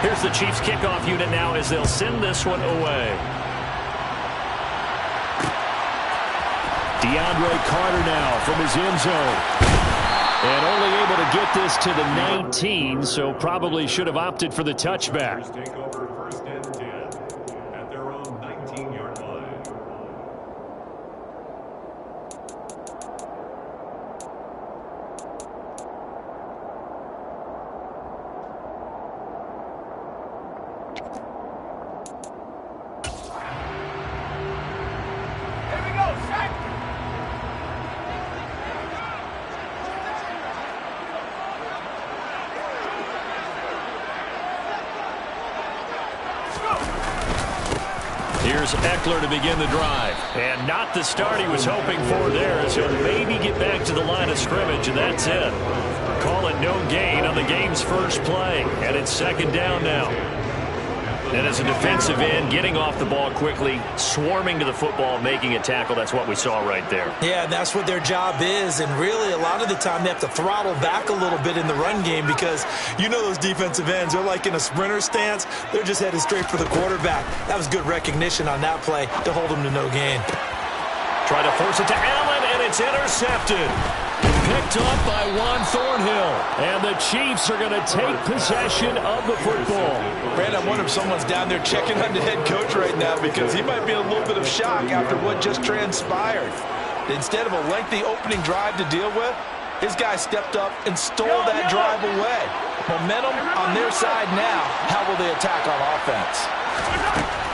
Here's the Chiefs kickoff unit now as they'll send this one away. DeAndre Carter now from his end zone. And only able to get this to the 19, so probably should have opted for the touchback. Take over first and 10 at their own 19-yard line. Here's Eckler to begin the drive. And not the start he was hoping for there, as he'll maybe get back to the line of scrimmage, and that's it. Call it no gain on the game's first play. And it's second down now. And as a defensive end, getting off the ball quickly, swarming to the football, making a tackle, that's what we saw right there. Yeah, that's what their job is. And really, a lot of the time, they have to throttle back a little bit in the run game because you know those defensive ends, they're like in a sprinter stance. They're just headed straight for the quarterback. That was good recognition on that play to hold them to no gain. Try to force it to Allen, and it's intercepted. Picked up by Juan Thornhill. And the Chiefs are going to take possession of the football. Brand, I wonder if someone's down there checking on the head coach right now because he might be in a little bit of shock after what just transpired. Instead of a lengthy opening drive to deal with, his guy stepped up and stole that drive away. Momentum on their side now. How will they attack on offense?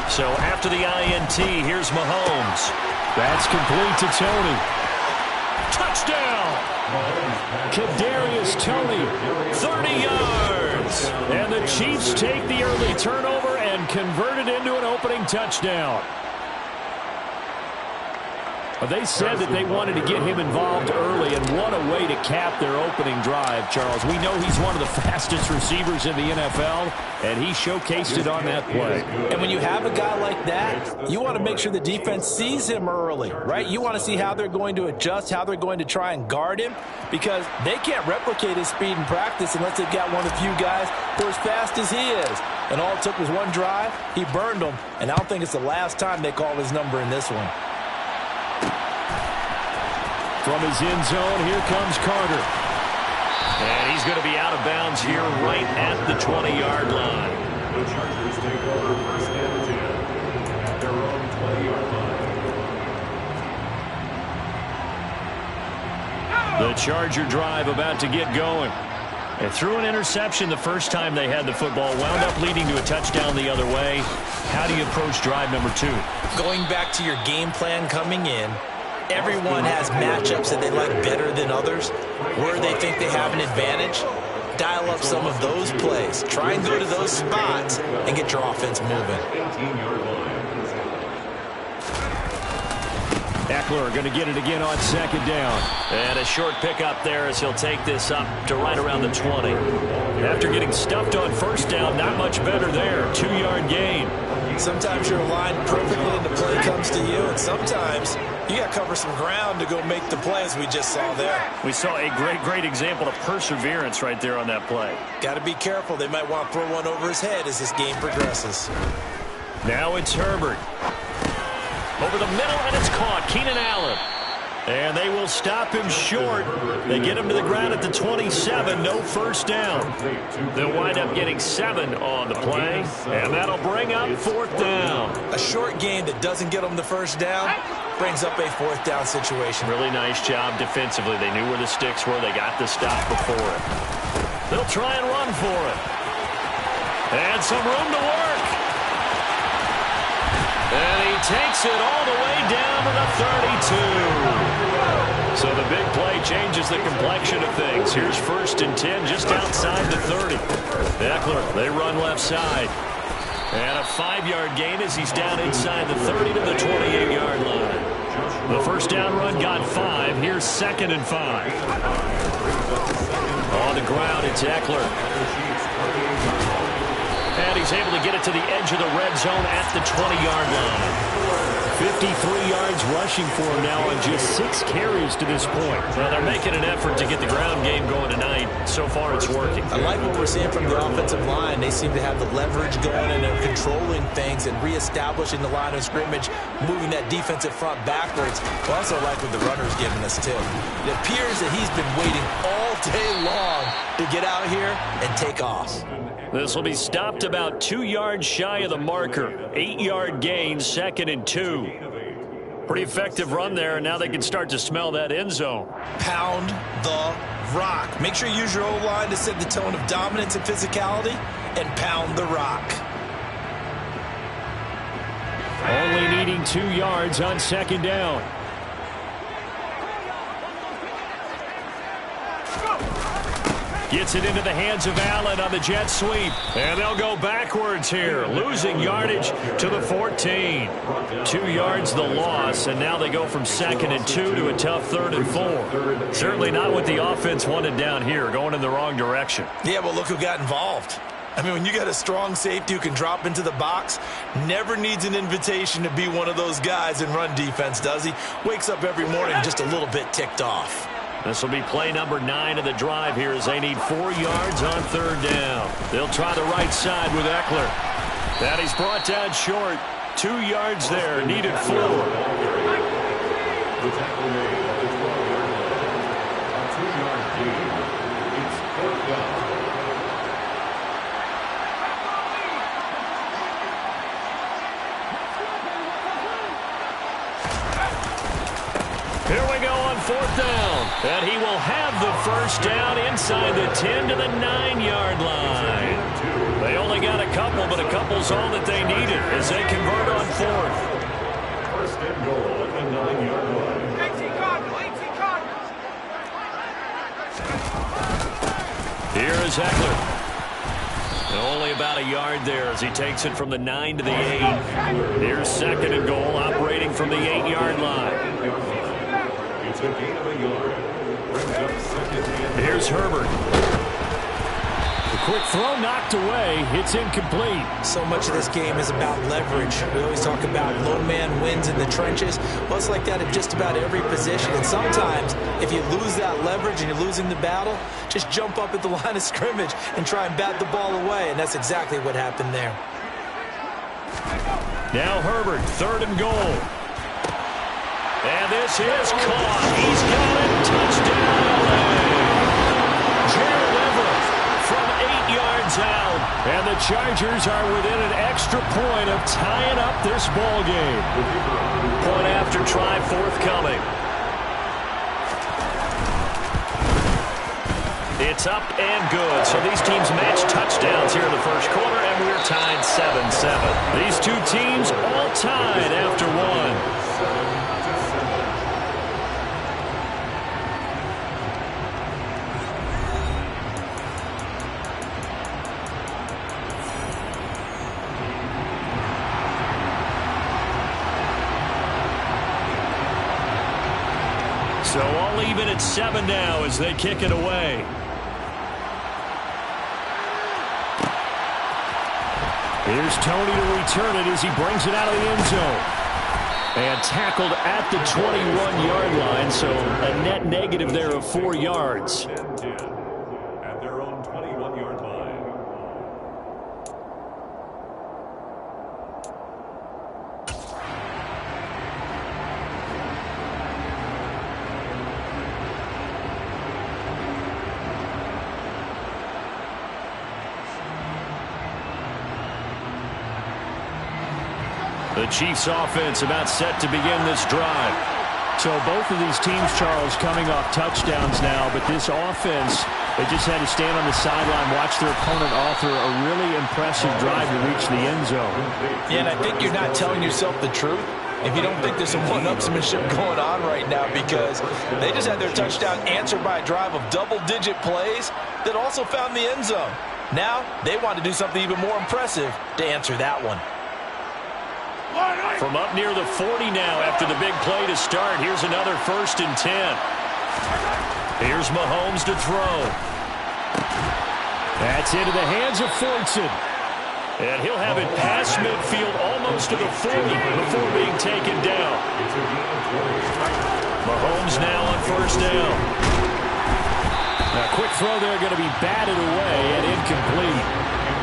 So after the INT, here's Mahomes. That's complete to Tony. Touchdown! Kadarius Toney, 30 yards! And the Chiefs take the early turnover and convert it into an opening touchdown. They said that they wanted to get him involved early, and what a way to cap their opening drive, Charles. We know he's one of the fastest receivers in the NFL, and he showcased it on that play. And when you have a guy like that, you want to make sure the defense sees him early, right? You want to see how they're going to adjust, how they're going to try and guard him, because they can't replicate his speed in practice unless they've got one of the few guys who are as fast as he is. And all it took was one drive. He burned them, and I don't think it's the last time they call his number in this one. From his end zone, here comes Carter. And he's going to be out of bounds here right at the 20-yard line. The Chargers take over first and 10 at their own 20-yard line. The Charger drive about to get going. They threw an interception the first time they had the football, wound up leading to a touchdown the other way. How do you approach drive number 2? Going back to your game plan coming in, everyone has matchups that they like better than others. Where they think they have an advantage, dial up some of those plays. Try and go to those spots and get your offense moving. 18-yard line. Eckler going to get it again on second down. And a short pickup there as he'll take this up to right around the 20. After getting stuffed on first down, not much better there. 2-yard gain. Sometimes you're aligned perfectly and the play comes to you, and sometimes you got to cover some ground to go make the play, as we just saw there. We saw a great example of perseverance right there on that play. Got to be careful. They might want to throw one over his head as this game progresses. Now it's Herbert. Over the middle, and it's caught. Keenan Allen. And they will stop him short. They get him to the ground at the 27. No first down. They'll wind up getting 7 on the play. And that'll bring up 4th down. A short game that doesn't get them the first down brings up a 4th down situation. Really nice job defensively. They knew where the sticks were. They got the stop before it. They'll try and run for it. And some room to work. And he takes it all the way down to the 32. So the big play changes the complexion of things. Here's 1st and 10 just outside the 30. Eckler, they run left side. And a 5-yard gain as he's down inside the 30 to the 28-yard line. The first down run got 5. Here's 2nd and 5. On the ground, it's Eckler. And he's able to get it to the edge of the red zone at the 20-yard line. 53 yards rushing for him now on just 6 carries to this point. Well, they're making an effort to get the ground game going tonight. point, so far it's working. I like what we're seeing from the offensive line. They seem to have the leverage going, and they're controlling things and reestablishing the line of scrimmage, moving that defensive front backwards. I also like what the runner's giving us, too. It appears that he's been waiting all day long to get out here and take off. This will be stopped about 2 yards shy of the marker. 8-yard gain, 2nd and 2. Pretty effective run there, and now they can start to smell that end zone. Pound the rock. Make sure you use your O-line to set the tone of dominance and physicality, and pound the rock. Only needing 2 yards on 2nd down. Gets it into the hands of Allen on the jet sweep. And they'll go backwards here, losing yardage to the 14. 2 yards the loss, and now they go from 2nd and 2 to a tough 3rd and 4. Certainly not what the offense wanted down here, going in the wrong direction. Yeah, but look who got involved. I mean, when you got a strong safety who can drop into the box, never needs an invitation to be one of those guys in run defense, does he? Wakes up every morning just a little bit ticked off. This will be play number 9 of the drive here as they need 4 yards on 3rd down. They'll try the right side with Eckler. That he's brought down short. 2 yards there, needed 4. The tackle made at the 12-yard line. A 2-yard gain. It's 4th down. Here we go on 4th down. And he will have the 1st down inside the 10 to the 9-yard line. They only got a couple, but a couple's all that they needed as they convert on 4th. 1st and goal at the 9-yard line. Here is Eckler. And only about a yard there as he takes it from the 9 to the 8. Here's 2nd and goal, operating from the 8-yard line. It's a gain of a yard. Brings up 2nd and Here's Herbert. The quick throw knocked away. It's incomplete. So much of this game is about leverage. We always talk about low man wins in the trenches. Well, it's like that in just about every position. And sometimes, if you lose that leverage and you're losing the battle, just jump up at the line of scrimmage and try and bat the ball away. And that's exactly what happened there. Now Herbert, 3rd and goal. And this is caught. He's got it. Touchdown, LA. Gerald Everett from 8 yards out. And the Chargers are within an extra point of tying up this ball game. Point after try forthcoming. It's up and good. So these teams match touchdowns here in the 1st quarter, and we're tied 7-7. These two teams all tied after 1. So all even at 7 now as they kick it away. Here's Tony to return it as he brings it out of the end zone. And tackled at the 21-yard line, so a net negative there of 4 yards. 10-10 at their own 21-yard line. The Chiefs offense about set to begin this drive. So both of these teams, Charles, coming off touchdowns now, but this offense, they just had to stand on the sideline, watch their opponent author a really impressive drive to reach the end zone. Yeah, and I think you're not telling yourself the truth if you don't think there's some one-upsmanship going on right now, because they just had their touchdown answered by a drive of double-digit plays that also found the end zone. Now they want to do something even more impressive to answer that one. From up near the 40 now after the big play to start. Here's another 1st and 10. Here's Mahomes to throw. That's into the hands of Fortson. And he'll have it past midfield almost to the 40 before being taken down. Mahomes now on 1st down. A quick throw there going to be batted away and incomplete.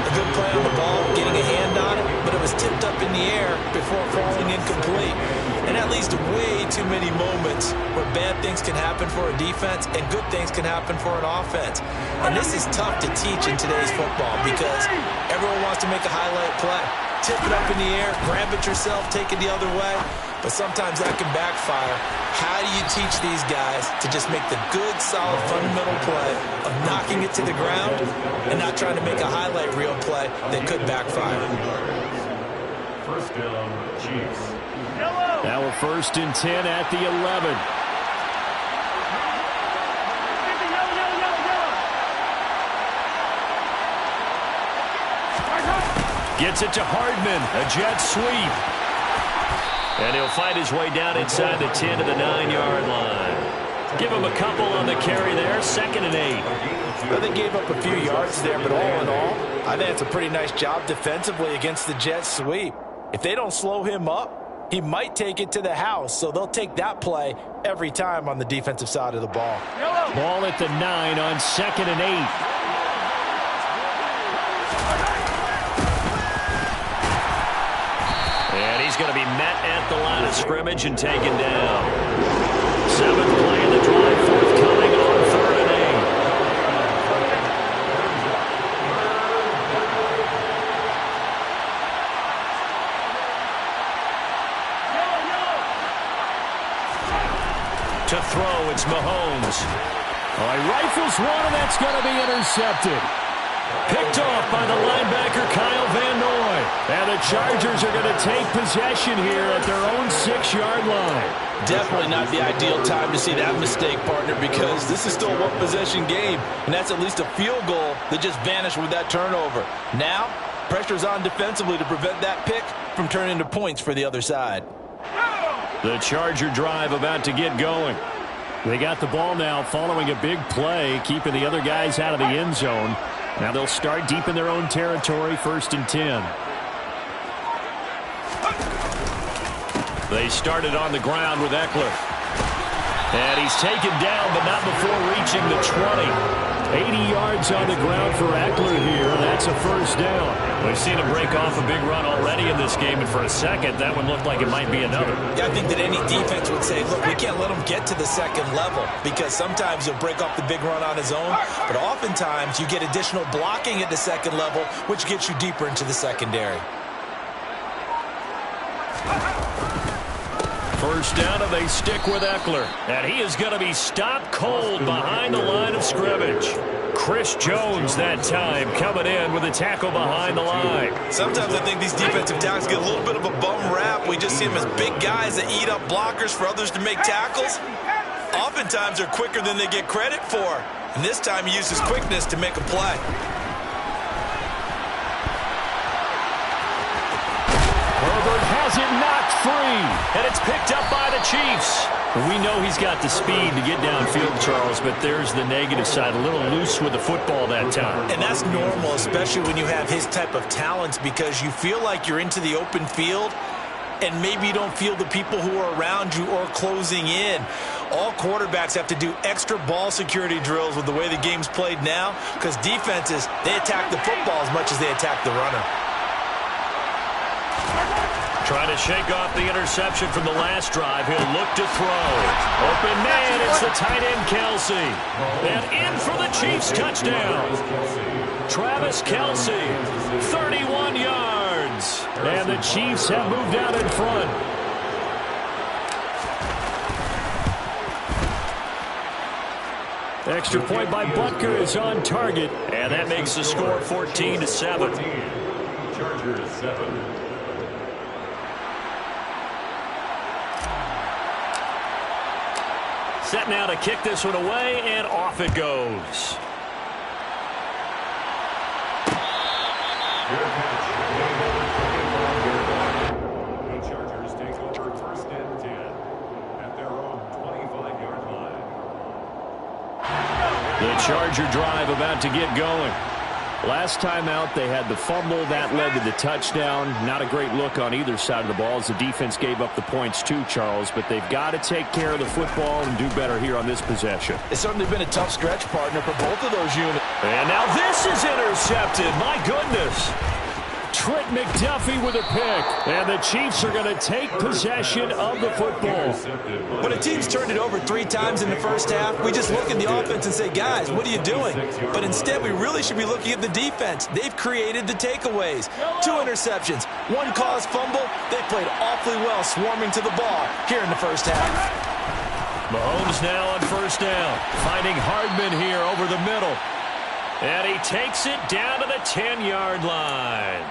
A good play on the ball, getting a hand on it, but it was tipped up in the air before falling incomplete. And that leads to way too many moments where bad things can happen for a defense and good things can happen for an offense. And this is tough to teach in today's football because everyone wants to make a highlight play. Tip it up in the air, grab it yourself, take it the other way. But sometimes that can backfire. How do you teach these guys to just make the good, solid, fundamental play of knocking it to the ground and not trying to make a highlight reel play that could backfire? First down, Chiefs. Now we're 1st and 10 at the 11. Gets it to Hardman. A jet sweep. And he'll fight his way down inside the 10 to the 9-yard line. Give him a couple on the carry there. 2nd and 8. Well, they gave up a few yards there, but all in all, I think it's a pretty nice job defensively against the jet sweep. If they don't slow him up, he might take it to the house, so they'll take that play every time on the defensive side of the ball. Ball at the 9 on 2nd and 8. And he's going to be met at the line of scrimmage and taken down. 7th play of the drive, forthcoming on 3rd and 8. To throw, it's Mahomes. Oh, he rifles one, and that's going to be intercepted. Picked off by the linebacker, Kyle Van Noy. And the Chargers are going to take possession here at their own 6-yard line. Definitely not the ideal time to see that mistake, partner, because this is still a one-possession game, and that's at least a field goal that just vanished with that turnover. Now, pressure's on defensively to prevent that pick from turning into points for the other side. The Charger drive about to get going. They got the ball now following a big play, keeping the other guys out of the end zone. Now they'll start deep in their own territory, 1st and 10. They started on the ground with Eckler. And he's taken down, but not before reaching the 20. 80 yards on the ground for Eckler here. That's a 1st down. We've seen him break off a big run already in this game, and for a second, that one looked like it might be another. Yeah, I think that any defense would say, look, we can't let him get to the 2nd level because sometimes he'll break off the big run on his own, but oftentimes you get additional blocking at the 2nd level, which gets you deeper into the secondary. 1st down, and they stick with Eckler. And he is going to be stopped cold behind the line of scrimmage. Chris Jones that time coming in with a tackle behind the line. Sometimes I think these defensive tackles get a little bit of a bum rap. We just see them as big guys that eat up blockers for others to make tackles. Oftentimes they're quicker than they get credit for. And this time he used his quickness to make a play. Herbert has it knocked free. And it's picked up by the Chiefs. We know he's got the speed to get downfield, Charles, but there's the negative side. A little loose with the football that time. And that's normal, especially when you have his type of talents, because you feel like you're into the open field and maybe you don't feel the people who are around you or closing in. All quarterbacks have to do extra ball security drills with the way the game's played now, because defenses, they attack the football as much as they attack the runner. Trying to shake off the interception from the last drive. He'll look to throw. Open man, it's the tight end, Kelce. And in for the Chiefs touchdown. Travis Kelce, 31 yards. And the Chiefs have moved out in front. Extra point by Butker is on target. And that makes the score 14-7. Chargers 7. Set now to kick this one away, and off it goes. The Chargers take over 1st and 10 at their own 25-yard line. The Charger drive about to get going. Last time out, they had the fumble. That led to the touchdown. Not a great look on either side of the ball as the defense gave up the points too, Charles. But they've got to take care of the football and do better here on this possession. It's certainly been a tough stretch, partner, for both of those units. And now this is intercepted. My goodness. Trent McDuffie with a pick. And the Chiefs are going to take possession of the football. When a team's turned it over 3 times in the first half, we just look at the offense and say, guys, what are you doing? But instead, we really should be looking at the defense. They've created the takeaways. 2 interceptions, 1 caused fumble. They played awfully well swarming to the ball here in the first half. Mahomes now on first down. Finding Hardman here over the middle. And he takes it down to the 10-yard line.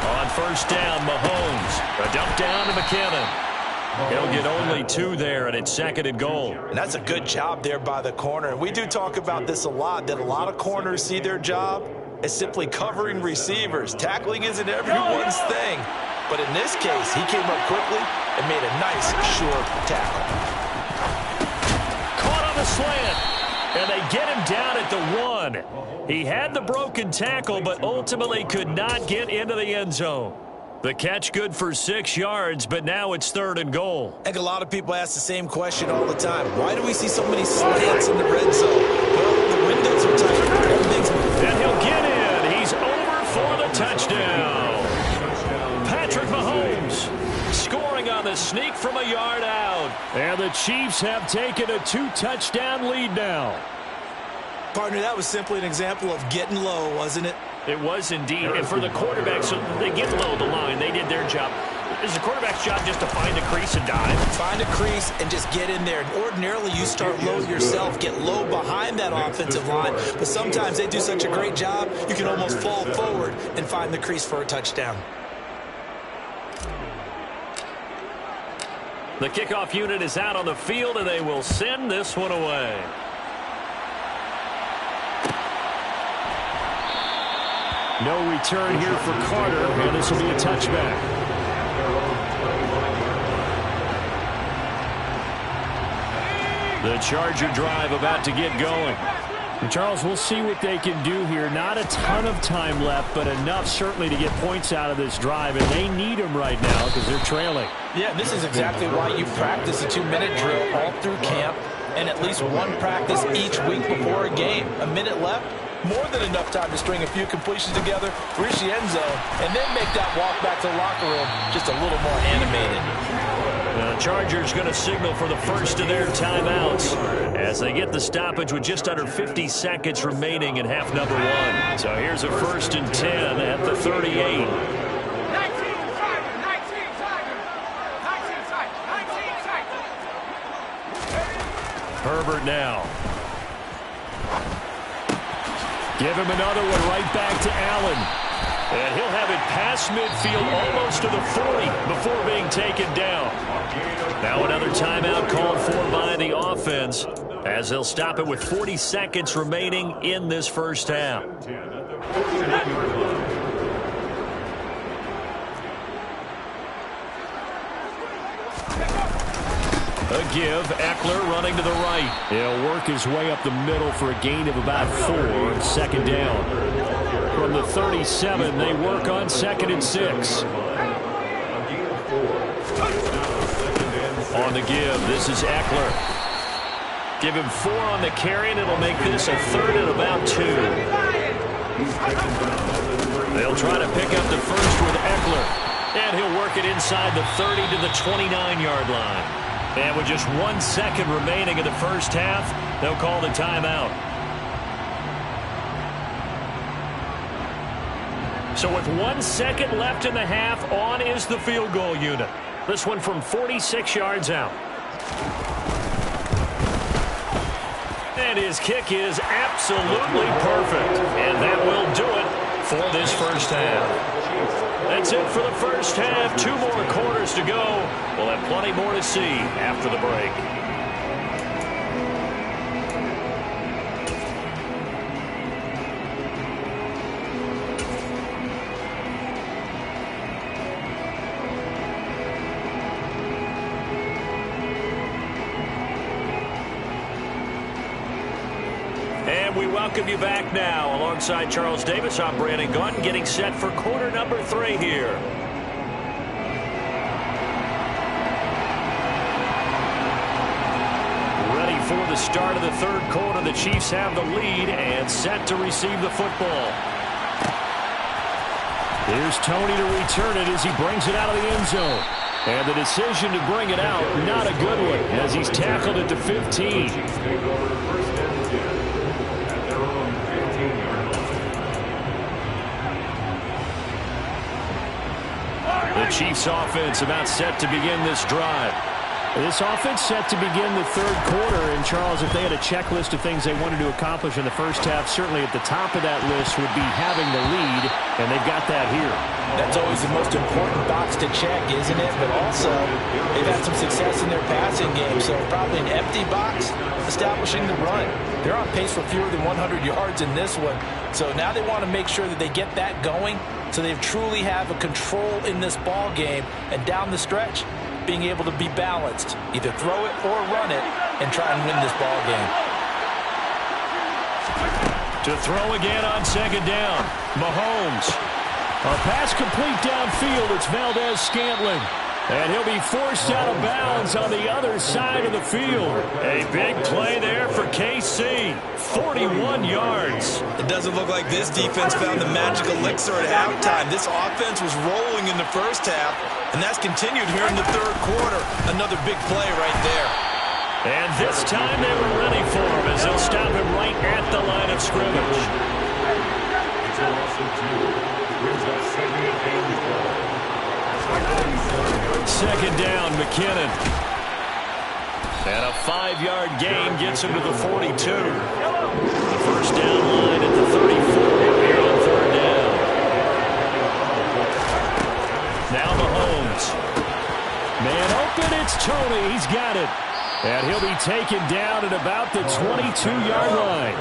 On first down, Mahomes. A dump down to McKinnon. He'll get only 2 there, and it's 2nd and goal. And that's a good job there by the corner. And we do talk about this a lot, that a lot of corners see their job as simply covering receivers. Tackling isn't everyone's thing. But in this case, he came up quickly and made a nice, short tackle. Caught on the slant. And they get him down at the 1. He had the broken tackle, but ultimately could not get into the end zone. The catch good for 6 yards, but now it's 3rd and goal. I think a lot of people ask the same question all the time. Why do we see so many slants in the red zone? Well, the windows are tight. Everything's... And he'll get in. He's over for the touchdown. Patrick Mahomes scoring on the sneak from a yard out. And the Chiefs have taken a 2-touchdown lead now. Partner, that was simply an example of getting low, wasn't it? It was indeed. And for the quarterback, so they get low the line. They did their job. It's the quarterback's job just to find a crease and dive. Find a crease and just get in there. Ordinarily, you start low yourself, get low behind that offensive line. But sometimes they do such a great job, you can almost fall forward and find the crease for a touchdown. The kickoff unit is out on the field, and they will send this one away. No return here for Carter, and this will be a touchback. The Charger drive about to get going. And Charles, we'll see what they can do here. Not a ton of time left, but enough certainly to get points out of this drive, and they need them right now because they're trailing. Yeah, this is exactly why you practice a 2-minute drill all through camp and at least 1 practice each week before a game. A minute left, more than enough time to string a few completions together, reach the end zone, and then make that walk back to the locker room just a little more animated. The Chargers going to signal for the first of their timeouts as they get the stoppage with just under 50 seconds remaining in half number 1. So here's a 1st and 10 at the 38. Herbert now. Give him another one right back to Allen. And he'll have it past midfield almost to the 40 before being taken down. Now another timeout called for by the offense as they'll stop it with 40 seconds remaining in this first half. A give, Eckler running to the right. He'll work his way up the middle for a gain of about 4, 2nd down. From the 37, they work on 2nd and 6. On the give, this is Eckler. Give him 4 on the carry, and it'll make this a 3rd and about 2. They'll try to pick up the first with Eckler. And he'll work it inside the 30 to the 29-yard line. And with just 1 second remaining in the first half, they'll call the timeout. So with 1 second left in the half, on is the field goal unit. This one from 46 yards out. And his kick is absolutely perfect. And that will do it for this first half. That's it for the first half. 2 more quarters to go. We'll have plenty more to see after the break. And we welcome you back now. Alongside Charles Davis, I'm Brandon Gunn, getting set for quarter number 3 here. Ready for the start of the third quarter. The Chiefs have the lead and set to receive the football. Here's Tony to return it as he brings it out of the end zone. And the decision to bring it out, not a good one, as he's tackled at the 15. The Chiefs offense about set to begin this drive. This offense set to begin the third quarter. And, Charles, if they had a checklist of things they wanted to accomplish in the first half, certainly at the top of that list would be having the lead, and they've got that here. That's always the most important box to check, isn't it? But also, they've had some success in their passing game, so probably an empty box establishing the run. They're on pace for fewer than 100 yards in this one, so now they want to make sure that they get that going so they truly have a control in this ball game, and down the stretch, being able to be balanced, either throw it or run it, and try and win this ball game. To throw again on second down, Mahomes. A pass complete downfield. It's Valdez-Scantling. And he'll be forced out of bounds on the other side of the field. A big play there for KC. 41 yards. It doesn't look like this defense found the magic elixir at halftime. This offense was rolling in the first half, and that's continued here in the third quarter. Another big play right there. And this time they were ready for him as they'll stop him right at the line of scrimmage. It's a loss of 2. Brings up second and goal. Second down, McKinnon. And a 5-yard gain gets him to the 42. The first down line at the 34 here on third down. Now Mahomes. Man open, it's Tony. He's got it. And he'll be taken down at about the 22-yard line.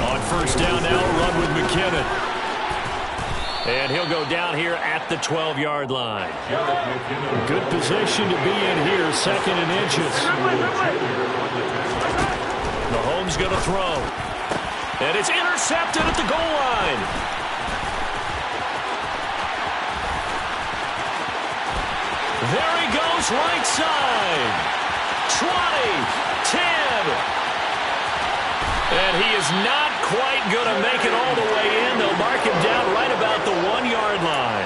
On first down now, a run with McKinnon. And he'll go down here at the 12-yard line. Good position to be in here, second and inches. Mahomes going to throw. And it's intercepted at the goal line. There he goes, right side. 20, 10. And he is not quite going to make it all the way in. They'll mark him down right about the 1-yard line.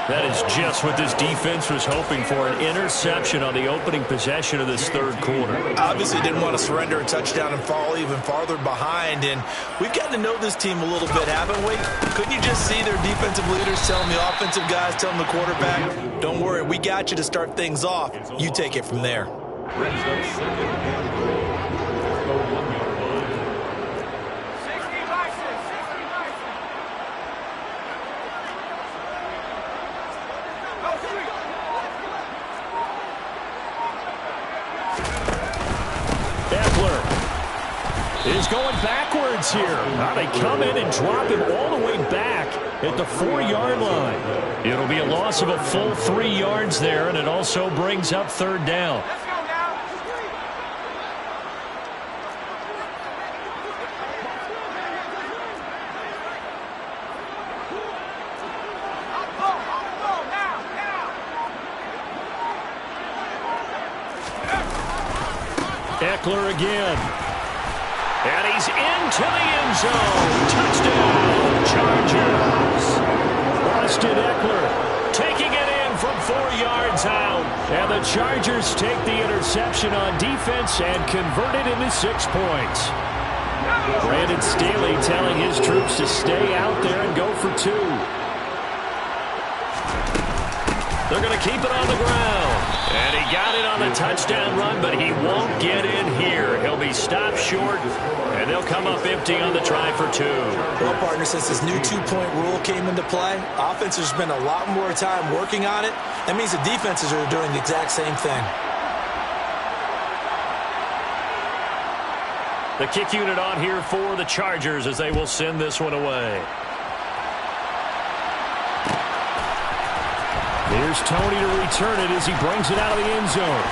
That is just what this defense was hoping for, an interception on the opening possession of this third quarter. Obviously didn't want to surrender a touchdown and fall even farther behind. And we've gotten to know this team a little bit, haven't we? Couldn't you just see their defensive leaders telling the offensive guys, telling the quarterback, don't worry, we got you to start things off. You take it from there. Brings up second and goal. The 1-yard line. Is going backwards here. Now they come in and drop him all the way back at the 4-yard line. It'll be a loss of a full 3 yards there, and it also brings up third down. Eckler again. And he's into the end zone. Touchdown, Chargers. Austin Eckler taking it in from 4 yards out. And the Chargers take the interception on defense and convert it into 6 points. Brandon Staley telling his troops to stay out there and go for 2. They're going to keep it on the ground. And he got it on the touchdown run, but he won't get in here. He'll be stopped short, and they'll come up empty on the try for 2. Well, partner, since this new 2-point rule came into play, offenses spend a lot more time working on it. That means the defenses are doing the exact same thing. The kick unit on here for the Chargers as they will send this one away. Here's Tony to return it as he brings it out of the end zone.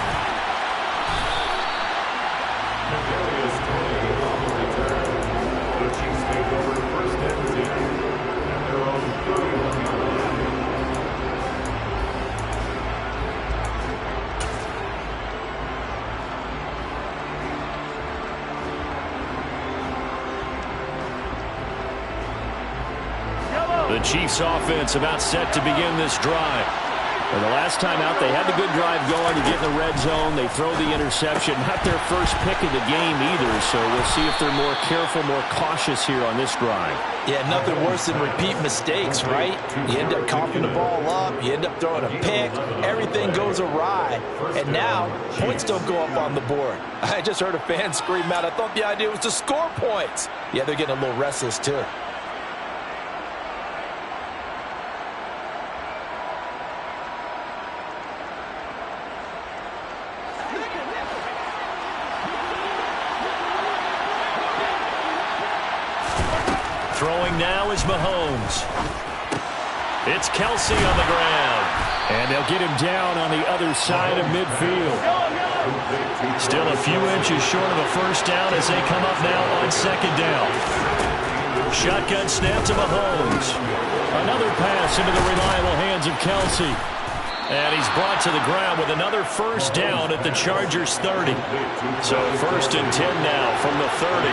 The Chiefs offense about set to begin this drive. And the last time out, they had the good drive going to get in the red zone. They throw the interception. Not their first pick of the game either, so we'll see if they're more careful, more cautious here on this drive. Yeah, nothing worse than repeat mistakes, right? You end up coughing the ball up. You end up throwing a pick. Everything goes awry. And now, points don't go up on the board. I just heard a fan scream out. I thought the idea was to score points. Yeah, they're getting a little restless, too. Throwing now is Mahomes. It's Kelsey on the ground. And they'll get him down on the other side of midfield. Still a few inches short of a first down as they come up now on second down. Shotgun snap to Mahomes. Another pass into the reliable hands of Kelsey. And he's brought to the ground with another first down at the Chargers 30. So 1st and 10 now from the 30.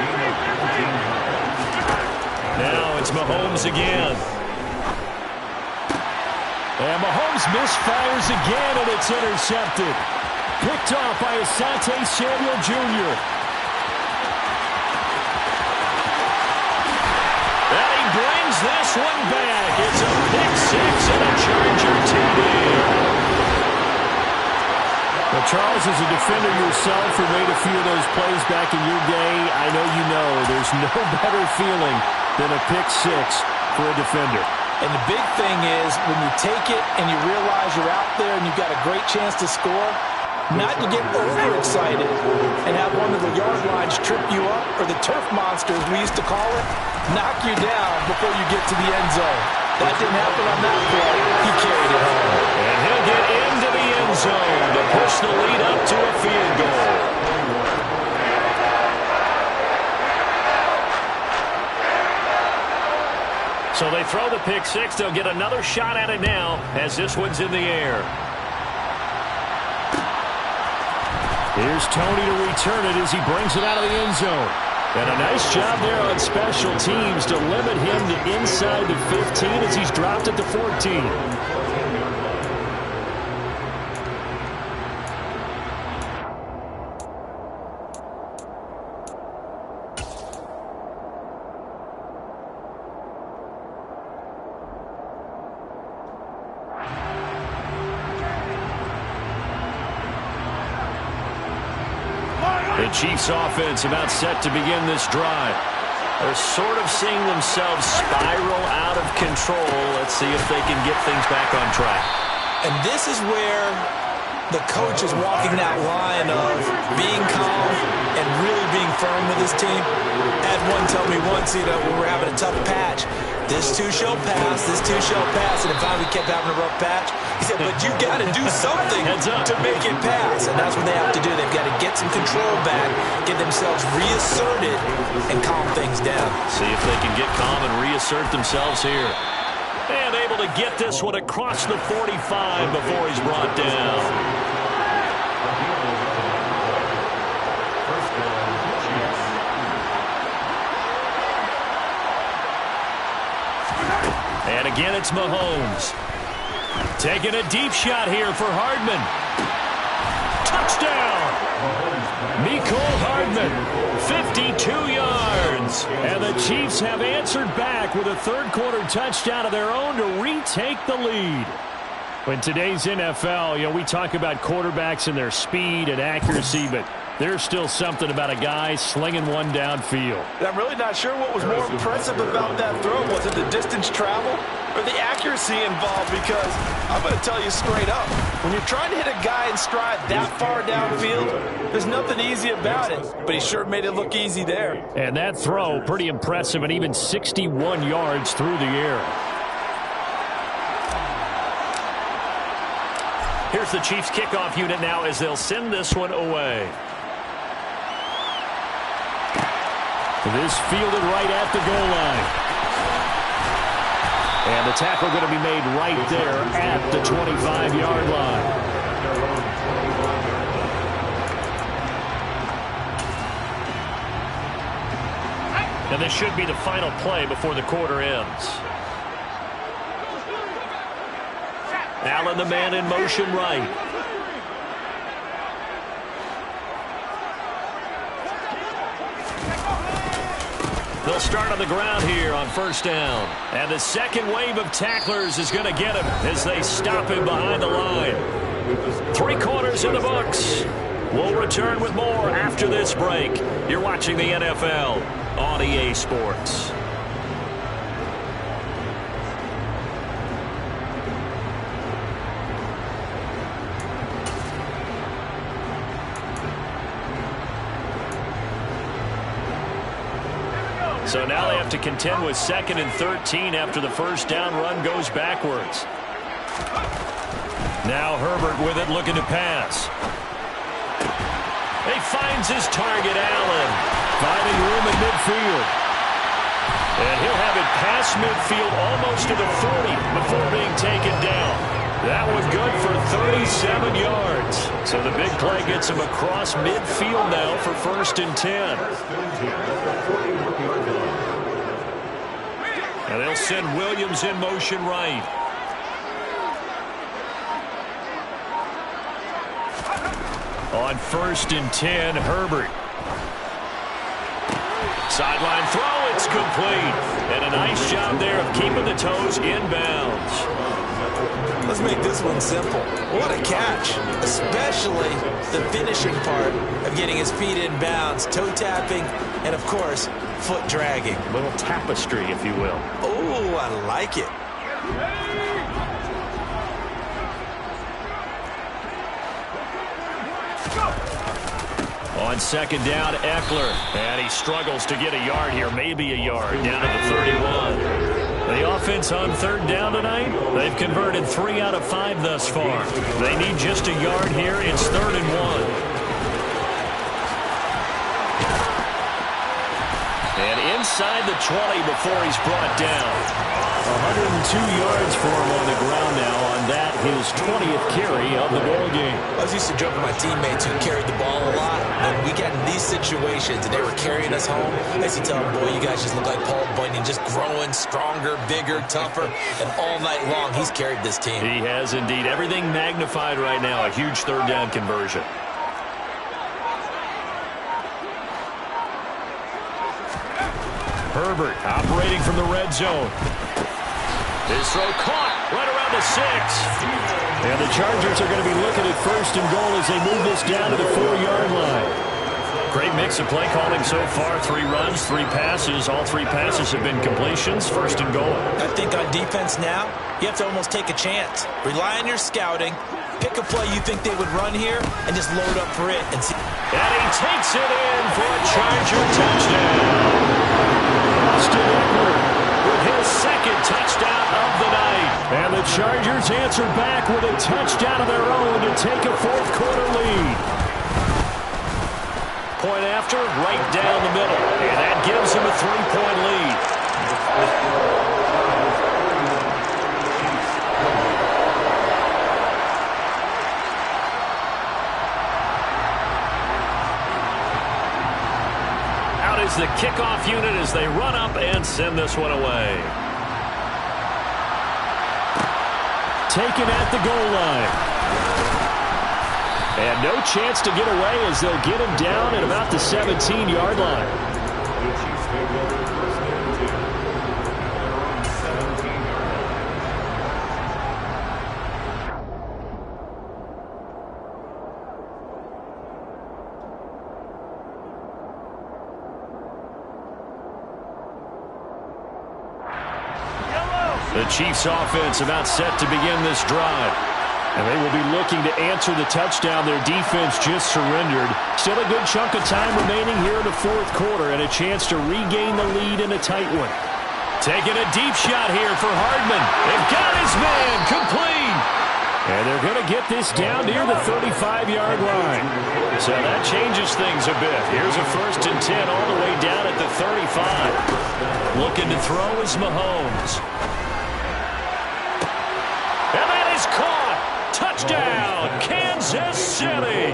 Now it's Mahomes again. And Mahomes misfires again, and it's intercepted. Picked off by Asante Samuel Jr. And he brings this one back. It's a pick six and a Charger TD. Well, Charles, as a defender yourself who made a few of those plays back in your day, I know you know there's no better feeling than a pick six for a defender. And the big thing is when you take it and you realize you're out there and you've got a great chance to score, not to get overexcited and have one of the yard lines trip you up, or the turf monsters we used to call it, knock you down before you get to the end zone. That didn't happen on that play. He carried it home. And he'll get into the end zone to push the lead up to a field goal. So they throw the pick six. They'll get another shot at it now as this one's in the air. Here's Tony to return it as he brings it out of the end zone. And a nice job there on special teams to limit him to inside the 15 as he's dropped at the 14. The Chiefs offense about set to begin this drive. They're sort of seeing themselves spiral out of control. Let's see if they can get things back on track. And this is where the coach is walking that line of being calm and really being firm with his team. I had one tell me once, when we were having a tough patch, this too shall pass, this too shall pass. And finally we kept having a rough patch. He said, but you got to do something to make it pass. And that's what they have to do. They've got to get some control back, get themselves reasserted, and calm things down. See if they can get calm and reassert themselves here. And able to get this one across the 45 before he's brought down. And again, it's Mahomes. Taking a deep shot here for Hardman. Touchdown! Mecole Hardman, 52 yards. And the Chiefs have answered back with a third-quarter touchdown of their own to retake the lead. In today's NFL, we talk about quarterbacks and their speed and accuracy, but there's still something about a guy slinging one downfield. I'm really not sure what was more impressive about that throw. Was it the distance travel or the accuracy involved? Because I'm going to tell you straight up, when you're trying to hit a guy in stride that far downfield, there's nothing easy about it. But he sure made it look easy there. And that throw, pretty impressive, and even 61 yards through the air. Here's the Chiefs kickoff unit now as they'll send this one away. This fielded right at the goal line. And the tackle going to be made right there at the 25-yard line. And this should be the final play before the quarter ends. Allen, the man in motion right. They'll start on the ground here on first down. And the second wave of tacklers is going to get him as they stop him behind the line. 3 quarters in the books. We'll return with more after this break. You're watching the NFL on EA Sports. So now they have to contend with 2nd and 13 after the first down run goes backwards. Now Herbert with it, looking to pass. He finds his target, Allen. Finding room in midfield. And he'll have it past midfield almost to the 40 before being taken down. That was good for 37 yards. So the big play gets him across midfield now for 1st and 10. And they'll send Williams in motion right. On 1st and 10, Herbert. Sideline throw, it's complete. And a nice job there of keeping the toes inbounds. Let's make this one simple. What a catch, especially the finishing part of getting his feet in bounds, toe tapping, and of course, foot dragging. A little tapestry, if you will. Oh, I like it. On 2nd down, Eckler. And he struggles to get a yard here, maybe a yard, down to the 31. The offense on 3rd down tonight, they've converted 3 out of 5 thus far. They need just a yard here. It's 3rd and 1. And inside the 20 before he's brought down. 102 yards for him on the ground now on that, his 20th carry of the ball game. I was used to joke with my teammates who carried the ball a lot. When we got in these situations and they were carrying us home, I used to tell them, boy, you guys just look like Paul Bunyan, just growing stronger, bigger, tougher, and all night long he's carried this team. He has indeed. Everything magnified right now. A huge 3rd down conversion. Herbert operating from the red zone. His throw caught right around the 6. And the Chargers are going to be looking at 1st and goal as they move this down to the 4-yard line. Great mix of play calling so far. 3 runs, 3 passes. All 3 passes have been completions. 1st and goal. I think on defense now, you have to almost take a chance. Rely on your scouting. Pick a play you think they would run here and just load up for it. And he takes it in for a Charger touchdown. Austin Eckler with his 2nd touchdown of the night. And the Chargers answer back with a touchdown of their own to take a 4th quarter lead. Point after, right down the middle. And that gives him a 3-point lead. Is the kickoff unit as they run up and send this one away. Taken at the goal line. And no chance to get away as they'll get him down at about the 17-yard line. The Chiefs offense about set to begin this drive. And they will be looking to answer the touchdown their defense just surrendered. Still a good chunk of time remaining here in the 4th quarter and a chance to regain the lead in a tight one. Taking a deep shot here for Hardman. They've got his man complete. And they're going to get this down near the 35-yard line. So that changes things a bit. Here's a 1st and 10 all the way down at the 35. Looking to throw is Mahomes. And that is caught. Touchdown, Kansas City.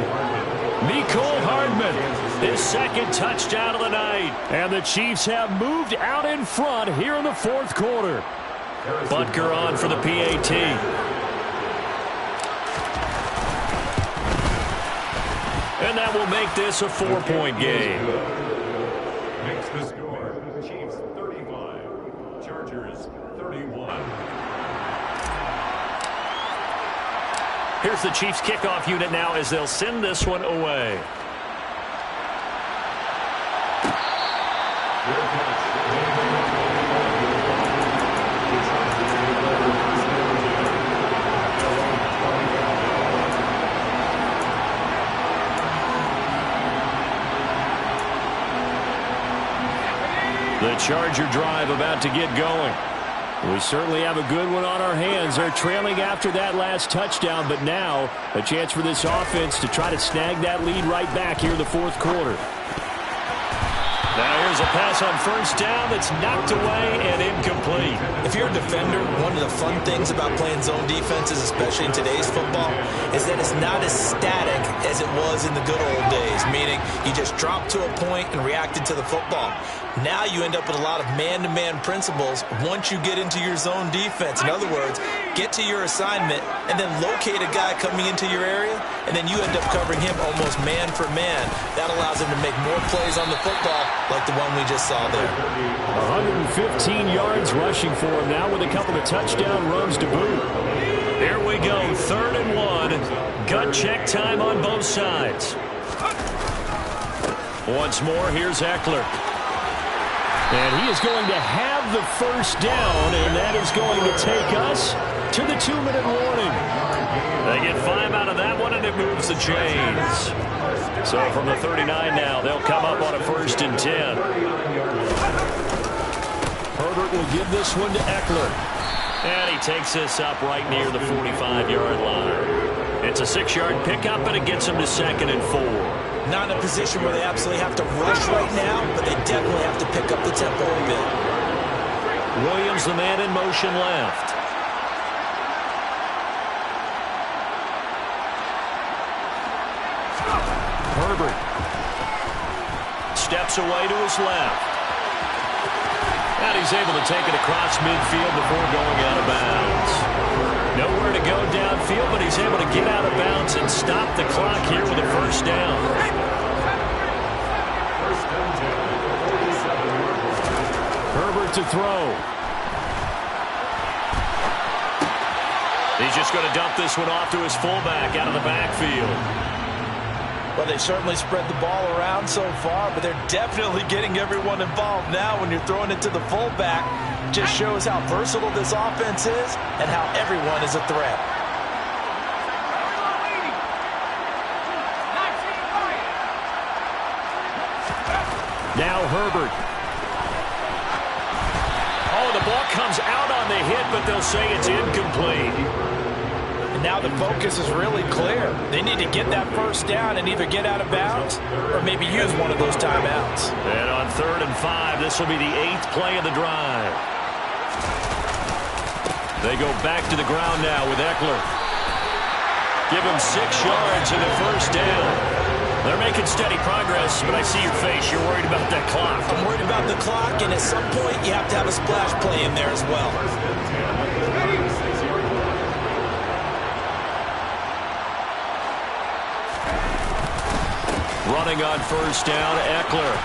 Mecole Hardman, his 2nd touchdown of the night. And the Chiefs have moved out in front here in the 4th quarter. Butker on for the PAT. And that will make this a 4-point game. Makes the score, Chiefs 35, Chargers 31. Here's the Chiefs kickoff unit now as they'll send this one away. The Charger drive about to get going. We certainly have a good one on our hands. They're trailing after that last touchdown, but now a chance for this offense to try to snag that lead right back here in the fourth quarter. Now here's a pass on first down that's knocked away and incomplete. If you're a defender, one of the fun things about playing zone defenses, especially in today's football, is that it's not as static as it was in the good old days, meaning you just dropped to a point and reacted to the football. Now you end up with a lot of man-to-man principles once you get into your zone defense. In other words, get to your assignment and then locate a guy coming into your area, and then you end up covering him almost man for man. That allows him to make more plays on the football like the one we just saw there. 115 yards rushing for him now with a couple of touchdown runs to boot. Here we go, 3rd and 1. Gut check time on both sides. Once more, here's Eckler. And he is going to have the first down, and that is going to take us to the 2-minute warning. They get 5 out of that one, and it moves the chains. So from the 39 now, they'll come up on a 1st and 10. Herbert will give this one to Eckler. And he takes this up right near the 45-yard line. It's a 6-yard pickup, and it gets him to 2nd and 4. Not in a position where they absolutely have to rush right now, but they definitely have to pick up the tempo a bit. Williams, the man in motion left. Herbert steps away to his left. And he's able to take it across midfield before going out of bounds. Nowhere to go downfield, but he's able to get out of bounds and stop the clock here with a 1st down. Herbert to throw. He's just going to dump this one off to his fullback out of the backfield. Well, they certainly spread the ball around so far, but they're definitely getting everyone involved now when you're throwing it to the fullback. Just shows how versatile this offense is and how everyone is a threat. Now Herbert. Oh, the ball comes out on the hit, but they'll say it's incomplete. And now the focus is really clear. They need to get that 1st down and either get out of bounds or maybe use one of those timeouts. And on 3rd and 5, this will be the 8th play of the drive. They go back to the ground now with Eckler. Give him 6 yards and a 1st down. They're making steady progress, but I see your face. You're worried about that clock. I'm worried about the clock, and at some point you have to have a splash play in there as well. Running on 1st down, Eckler.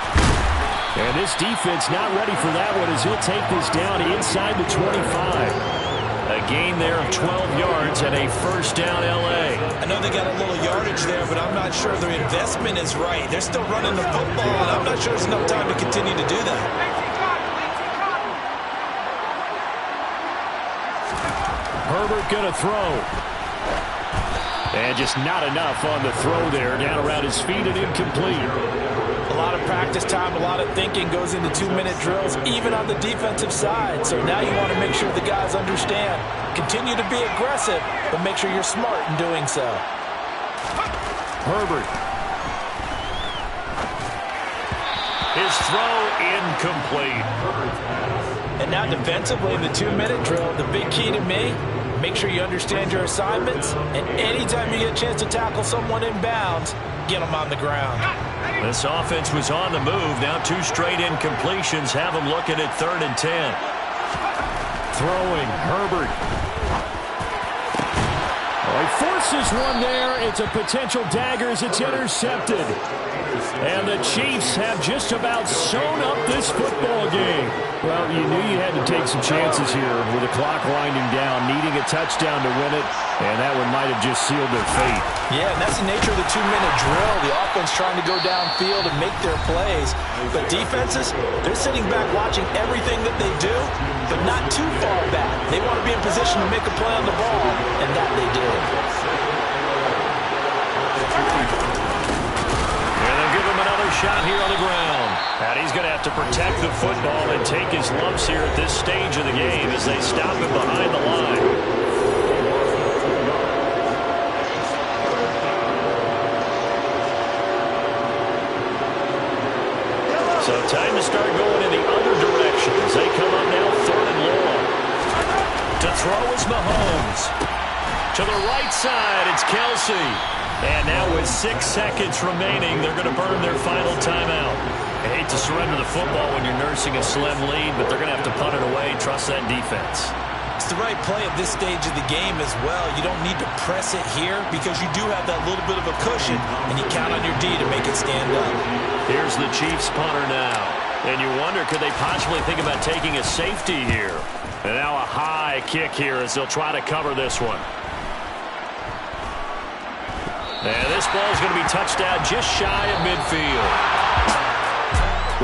And this defense not ready for that one as he'll take this down inside the 25. A gain there of 12 yards and a 1st down L.A. I know they got a little yardage there, but I'm not sure their investment is right. They're still running the football, and I'm not sure there's enough time to continue to do that. Herbert going to throw. And just not enough on the throw there. Down around his feet and incomplete. A lot of practice time, a lot of thinking goes into 2-minute drills, even on the defensive side. So now you want to make sure the guys understand. Continue to be aggressive, but make sure you're smart in doing so. Herbert. His throw incomplete. And now defensively in the 2-minute drill, the big key to me, make sure you understand your assignments, and anytime you get a chance to tackle someone in bounds, get them on the ground. This offense was on the move. Now 2 straight incompletions have them looking at 3rd and 10. Throwing, Herbert. He forces one there. It's a potential dagger as it's intercepted. And the Chiefs have just about sewn up this football game. Well, you knew you had to take some chances here with the clock winding down, needing a touchdown to win it, and that one might have just sealed their fate. Yeah, and that's the nature of the 2-minute drill. The offense trying to go downfield and make their plays. But defenses, they're sitting back watching everything that they do, but not too far back. They want to be in position to make a play on the ball, and that they did. Give him another shot here on the ground. And he's going to have to protect the football and take his lumps here at this stage of the game as they stop him behind the line. So time to start going in the other direction as they come up now 3rd and long. To throw is Mahomes. To the right side, it's Kelsey. And now with 6 seconds remaining, they're going to burn their final timeout. I hate to surrender the football when you're nursing a slim lead, but they're going to have to punt it away and trust that defense. It's the right play at this stage of the game as well. You don't need to press it here because you do have that little bit of a cushion, and you count on your D to make it stand up. Here's the Chiefs punter now. And you wonder, could they possibly think about taking a safety here? And now a high kick here as they'll try to cover this one. And this ball is going to be touched out just shy of midfield.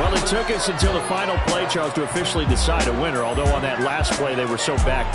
Well, it took us until the final play, Charles, to officially decide a winner, although on that last play they were so backed up.